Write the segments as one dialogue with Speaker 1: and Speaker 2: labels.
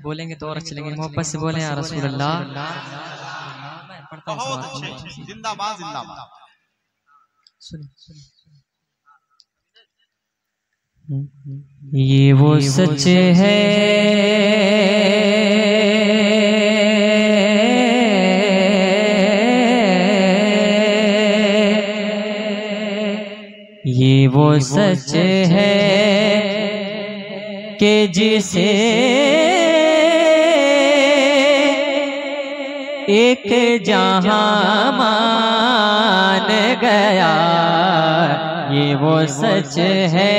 Speaker 1: बोलेंगे तो और अच्छे लगेंगे। मोहब्बत से बोले या रसूल अल्लाह। मैं पढ़ता हूँ।
Speaker 2: जिंदाबाद जिंदाबाद।
Speaker 1: ये वो सच है ये वो सच है कि जिसे एक जहां मान गया। ये वो सच है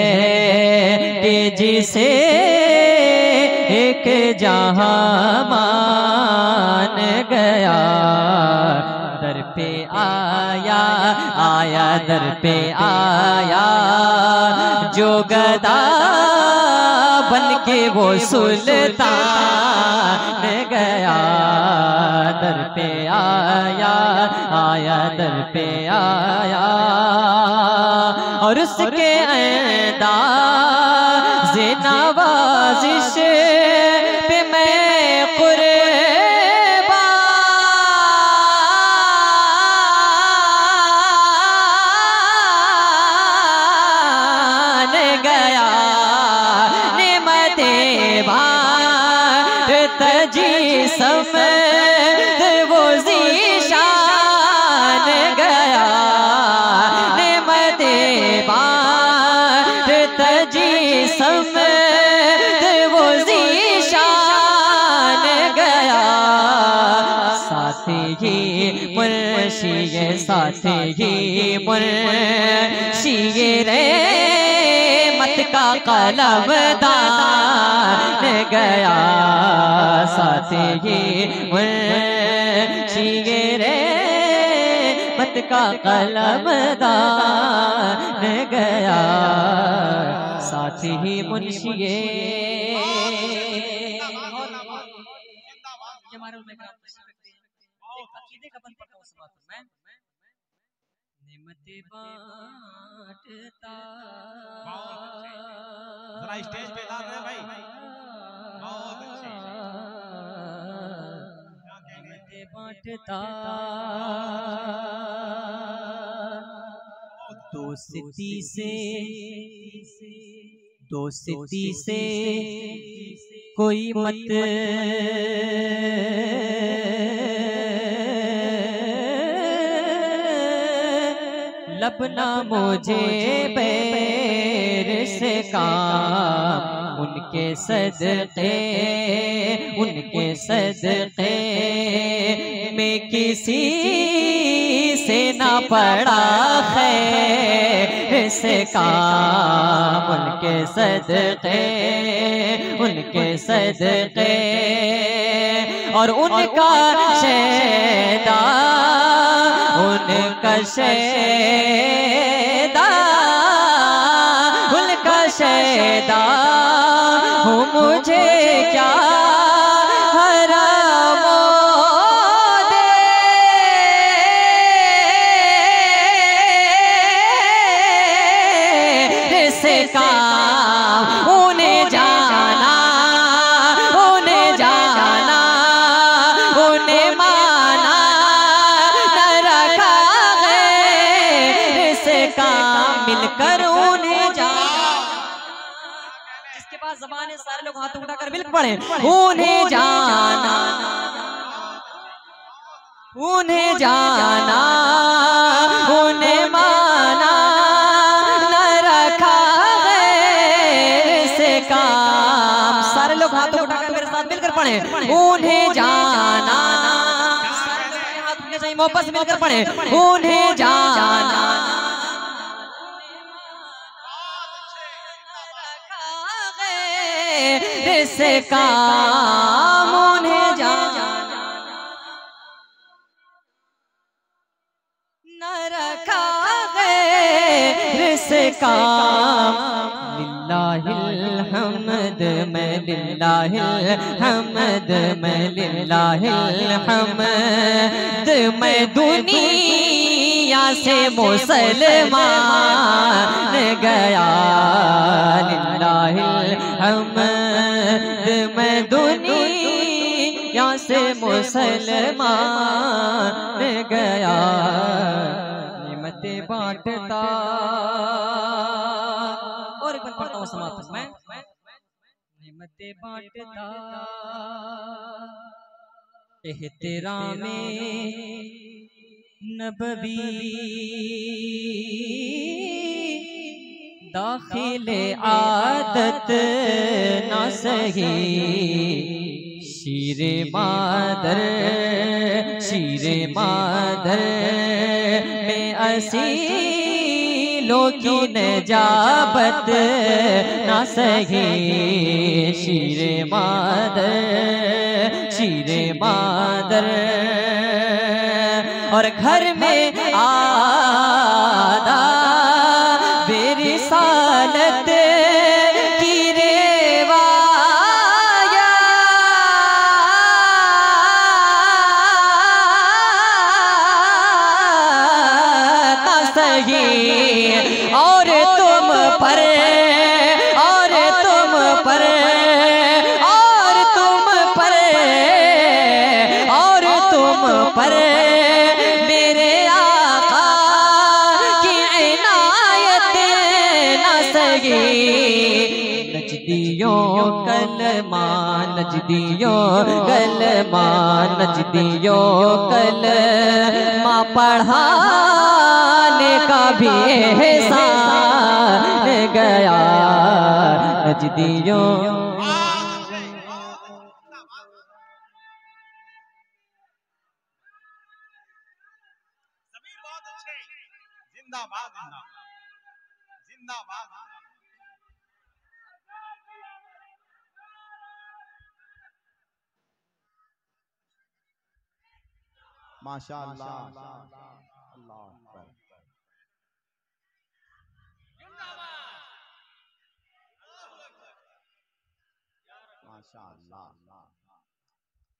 Speaker 1: कि जिसे एक जहां मान गया। दर पे आया आया दर पे आया जो गदा बन के वो सुल्तान गया। दर पे आया आया दर पे आया और उसके अंदाज़ नवाज़िश पे मैं कुर्बान गया। नेमते भारत जी समत वो ज़ीशान गया। नेमते भारत जी समत वो ज़ीशान गया। साथी ही मुर्शिद साथी ही मुर्शिद रे मत का कलमदान गया। साथी ही मुर्शिद रे मत का कलमदान गया। साथी ही मुर्शिद नेमते बांटता
Speaker 2: जरा स्टेज पे ला रहे भाई। बहुत अच्छे।
Speaker 1: नेमते बांटता दोस्ती से कोई मत लपना मुझे बैर से काम। उनके सदक़े में किसी से ना पड़ा खैर से काम। उनके सदक़े और उनका शैदा उनका शैदा हो मुझे क्या हरामो दे से काम। उन्हें जाना उन्हें माना न रखा गए से काम। मिलकर उन्हें जाना जिसके पास ज़बान है सारे लोग हाथ उठाकर मिल पड़े। उन्हें जाना उन्हें माना न रखा गए से काम। सारे लोग हाथ उठाकर मेरे साथ मिलकर पढ़े। उन्हें जाना सारे लोग हाथ उठने चाहिए मोहब्बत से मिलकर पढ़े। उन्हें जाना से काम। उन्हें जाना न रखा गए से काम। लिल्लाहिल हम्द में लिल्लाहिल हम्द में लिल्लाहिल हम्द में दुनिया दुनिया से मुसलमान गया, लिल्लाहिल हम्द मैं दुनिया से मुसलमान गया, नेमतें बांटता। और एक बार पढ़ता हूँ समाप्त में, नेमतें बांटता एहतरामे नबवी, दाखिले आदत ना सही, शीरे मादर में असीलों की नजाबत ना सही, शीरे मादर और घर में आदा बेरिसालत की रेवाया, सही और तुम पर मेरे आका की इनायत न सही, नजदियों कलमा पढ़ाने का भी एहसान गया, नजदियों।
Speaker 2: जिंदाबाद जिंदाबाद।
Speaker 3: माशाअल्लाह, अल्लाह अकबर। माशाअल्लाह।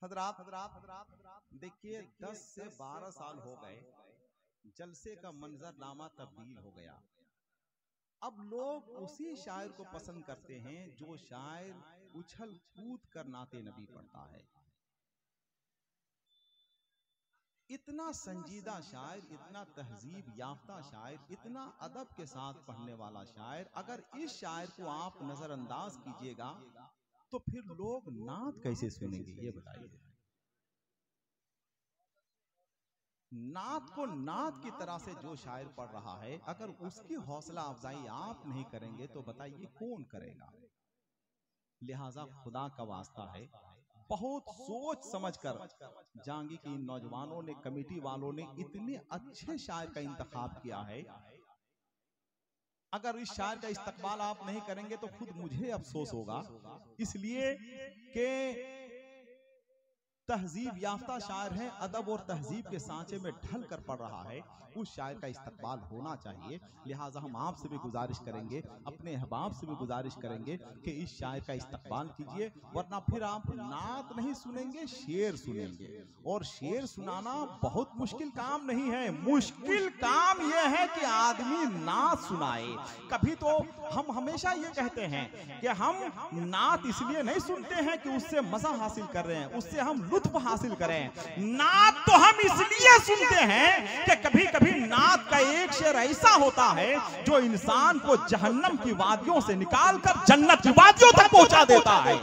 Speaker 3: हजरात देखिए 10 से 12 साल हो गए, जलसे का मंजरनामा तब्दील हो गया। अब लोग उसी शायर को पसंद करते हैं जो शायर उछल कूद कर नाते नबी पढ़ता है। इतना संजीदा शायर, इतना तहजीब याफ्ता शायर, इतना अदब के साथ पढ़ने वाला शायर, अगर इस शायर को आप नजरअंदाज कीजिएगा तो फिर लोग नात कैसे सुनेंगे, ये बताइए। नात को नात की तरह से जो शायर पढ़ रहा है, अगर उसकी हौसला अफजाई आप नहीं करेंगे तो बताइए कौन करेगा। लिहाजा खुदा का वास्ता है, बहुत सोच समझकर जांगी की नौजवानों ने, कमेटी वालों ने इतने अच्छे शायर का इंतखाब किया है। अगर इस शायर का इस्तकबाल आप नहीं करेंगे तो खुद मुझे अफसोस होगा, इसलिए कि तहजीब याफ्ता शायर है, अदब और तहजीब के सांचे में ढल कर पढ़ रहा है, उस शायर का इस्तकबाल होना चाहिए। लिहाजा हम आपसे भी गुजारिश करेंगे, अपने अहबाब से भी गुजारिश करेंगे कि इस शायर का इस्तकबाल कीजिए, वरना फिर आप नात नहीं सुनेंगे, शेर सुनेंगे। और शेर सुनाना बहुत मुश्किल काम नहीं है, मुश्किल काम यह है कि आदमी नात सुनाए। कभी तो हम हमेशा ये कहते हैं कि हम नात इसलिए नहीं सुनते हैं कि उससे मजा हासिल कर रहे हैं, उससे हम लुत्फ हासिल करें। नात तो हम इसलिए सुनते हैं कि कभी कभी नात का एक शेर ऐसा होता है जो इंसान को जहन्नम की वादियों से निकालकर जन्नत की वादियों तक पहुंचा देता है।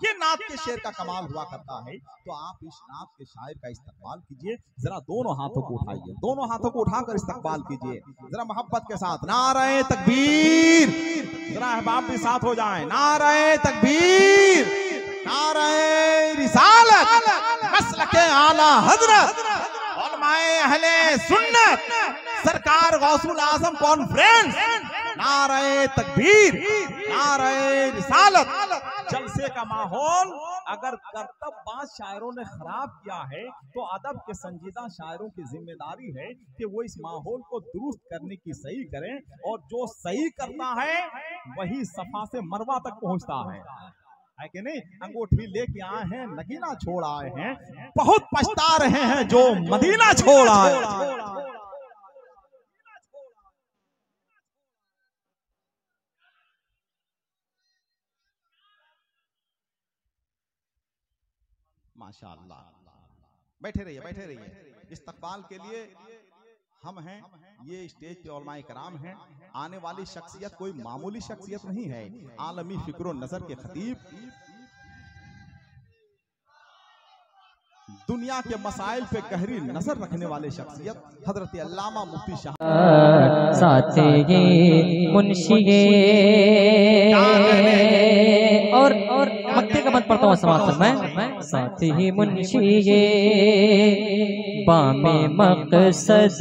Speaker 3: ये नात के शेर का कमाल हुआ करता है। तो आप इस नात के शायर का इस्तकबाल कीजिए, जरा दोनों हाथों को उठाइए, दोनों हाथों को उठाकर इस्तकबाल कीजिए जरा मोहब्बत के साथ। नारे तकबीर, जरा अहबाब भी साथ हो जाएं। नारे तकबीर, नारे रिसालत, मसलके आला हजरत, उलमाए अहले सुन्नत, सरकार गौसुल आजम कॉन्फ्रेंस। नारे तकबीर, नारे रिसालत। जलसे का माहौल अगर करतबबाज शायरों ने खराब किया है तो अदब के संजीदा शायरों की जिम्मेदारी है कि वो इस माहौल को दुरुस्त करने की सही करें, और जो सही करता है वही सफा से मरवा तक पहुंचता है कि नहीं। अंगूठी लेके आए हैं, नगीना छोड़ आए हैं, बहुत पछता रहे हैं जो मदीना छोड़ आए। माशाअल्लाह। बैठे रहिए, बैठे रहिए। इस्तकबाल के लिए हम हैं, ये स्टेज पे उलमाए कराम हैं। आने वाली शख्सियत कोई मामूली शख्सियत नहीं है, आलमी फिक्र नजर के खतीब, दुनिया के मसाइल पे गहरी नजर रखने वाले शख्सियत हजरत अल्लामा मुफ्ती शाह
Speaker 1: साथे मुंशिए और मक्के का मत पढ़ता हूँ समाज में। साथे ही मुंशिए बामे मकसद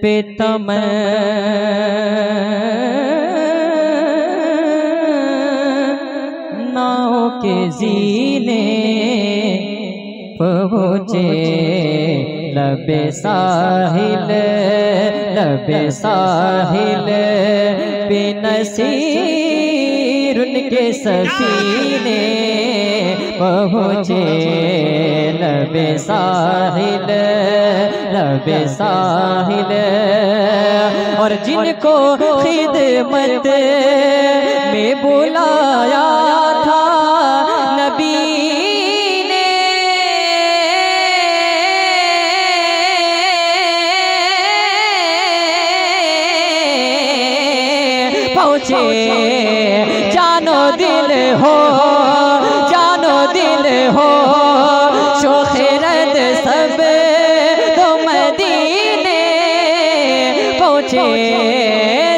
Speaker 1: पे नाव के जीने पहुँचे लबे साहिल बेनसीर उनके सफीने पहुँचे लबे साहिल और जिनको खिदमत में बुलाया था नबी पहुँचे जानो दिल हो शोखरद सब तो मदीने पहुँचे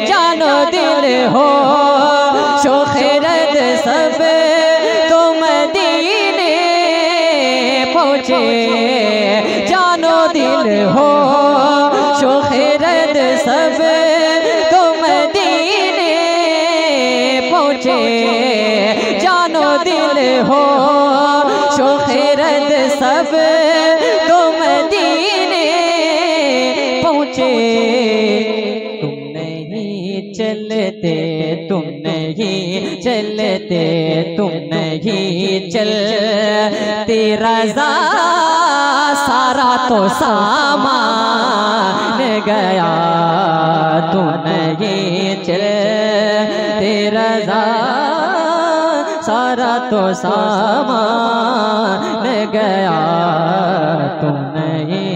Speaker 1: जानो दिल हो शोखरद सब तो मदीने पहुँचे जानो दिल हो शोखरद सब तो मदीने पहुँचे जानो दिल हो शोखरद सब तो मदीने पहुँचे। तुम नहीं चलते रज़ा सारा तो सामान गया। तुम नहीं चलते रज़ा सारा तो सामान गया। तुम नहीं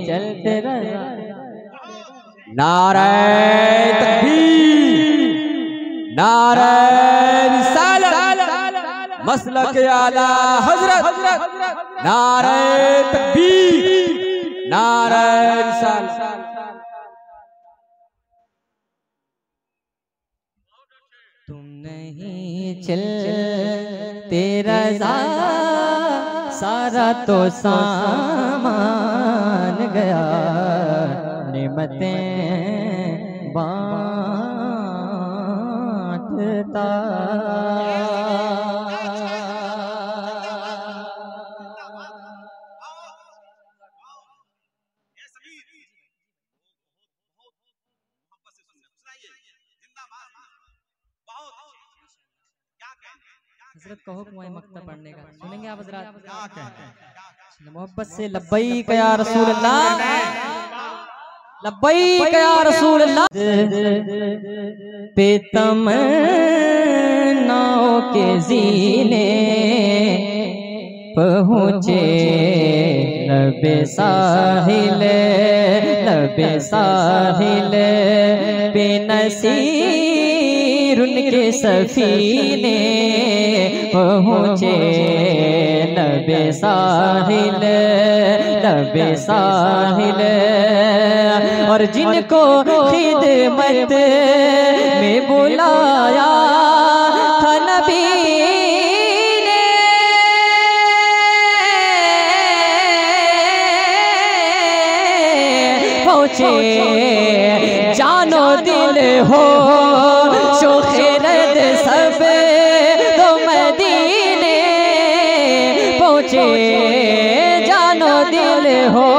Speaker 1: चलते रज़ा।
Speaker 4: नारे तकबीर, नारे रिसालत, मसलक आला हजरत, नारे तकबीर, नारे रिसालत।
Speaker 1: तुम नहीं चलते रज़ा सारा तो सामान गया। नेमतें बांटता हज़रत कहो कुआं मक्ता पढ़ने का सुनेंगे आप हज़रत?
Speaker 3: क्या कहते हैं?
Speaker 1: मोहब्बत से लब्बैक या रसूल अल्लाह, लब्बैक या रसूल अल्लाह। पे तमन्नाओं के ज़ीने पहुँचे लबे साहिल बेनसीर उनके सफीने पहुँचे लबे साहिल और जिनको खिदमत में बुलाया था नबी ने पहुँचे जानो दिल हो शोखरद सब तो मदीने पहुँचे जानो दिल हो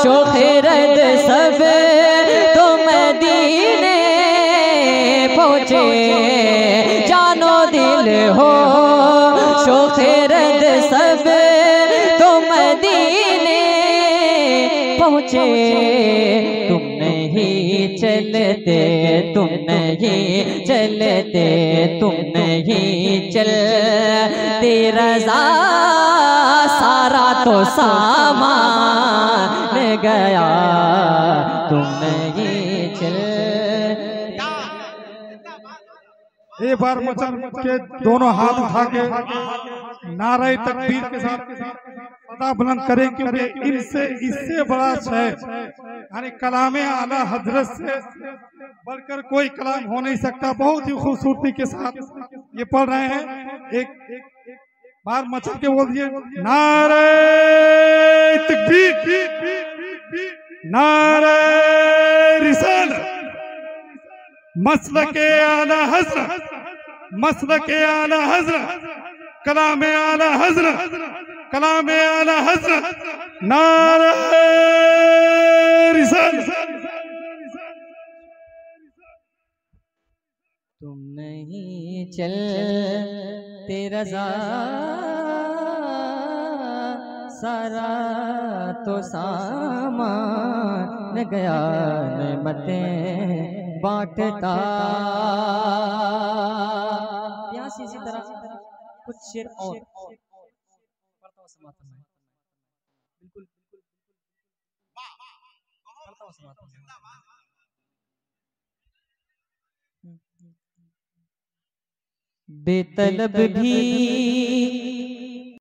Speaker 1: शोखरद सब तो मदीने पहुँचे जानो दिल हो शोखरद सब तो मदीने पहुँचे। तुम नहीं नहीं चलते, तुम नहीं चलते, तुम नहीं चलते रज़ा, सारा तो सामान गया, तुम नहीं चल।
Speaker 5: एक बार मचल के दोनों हाथ उठा के नारे तकबीर के साथ सदा बुलंद करें, क्योंकि इससे बड़ा शेर यानी कलाम आला हजरत से बढ़कर कोई कलाम हो नहीं सकता। बहुत ही खूबसूरती के साथ ये पढ़ रहे हैं। एक बार मचल के बोल दिए नारे तकबीर, नारे रिसालत, मसलके आला हजरत, मसलके आला हजरत, कलामे आला हजरत, कलामे आला हजरत, नारे रिसालत।
Speaker 1: तुम नहीं चलते रज़ा, सारा तो सामान गया, नेमतें बांटता। प्यास इसी तरह कुछ शेर और पढ़ता हूँ समाप्त में। बिल्कुल पढ़ता हूँ समाप्त में। बेतलब भी